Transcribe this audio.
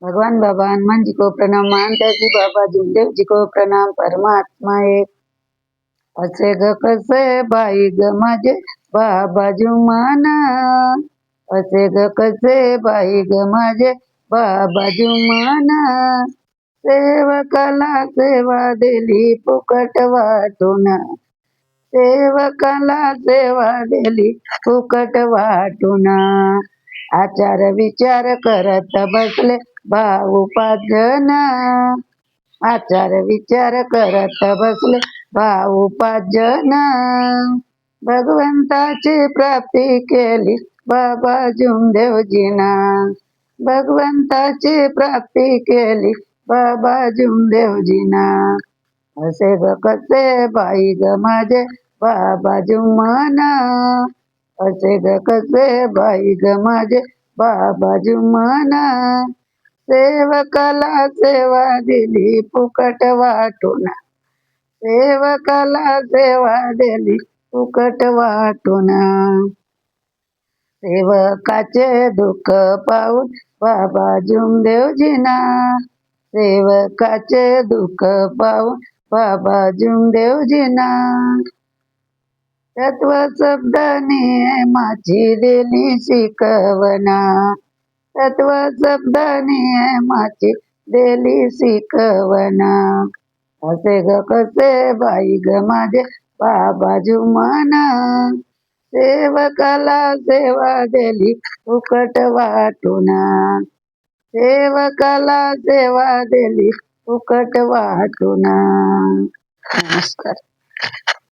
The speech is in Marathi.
भगवान बाबा हनुमान जी को प्रणाम, मानता जी बाबा जुमदेव जी को प्रणाम। परमात्मा एक असे ग कसे बाई ग माझे बाबा जुमाना, असे ग कसे बाई ग माझे बाबा जुमाना, सेवकाला सेवा दिली फुकट वाटून, सेवकाला सेवा दिली फुकट वाटून, आचार विचार करत बसले भाऊ पाच जण, आचार विचार करत बसले भाऊ पाच जण, भगवंताची प्राप्ती केली बाबा जुमदेवजीना, भगवंताची प्राप्ती केली बाबा जुमदेवजीना, असे ग कसे बाई ग माझे बाबा जुमाना, असे ग कसे बाई ग माझे बाबा जुमाना, सेवकाला सेवा दिली फुकट वाटून, सेवकाला सेवा दिली फुकट वाटून, सेवकाचे दुःख पाहून बाबा जुमदेवजीना, सेवकाचे दुःख पाहून बाबा जुमदेवजीना, तत्व शब्द नियमाची दिली शिकवना, तत्व शब्द नियमाची दिली शिकवना, असे ग कसे बाई ग माझे बाबा जुमाना, सेवकाला सेवा दिली फुकट वाटून, सेवकाला सेवा दिली फुकट वाटून. नमस्कार.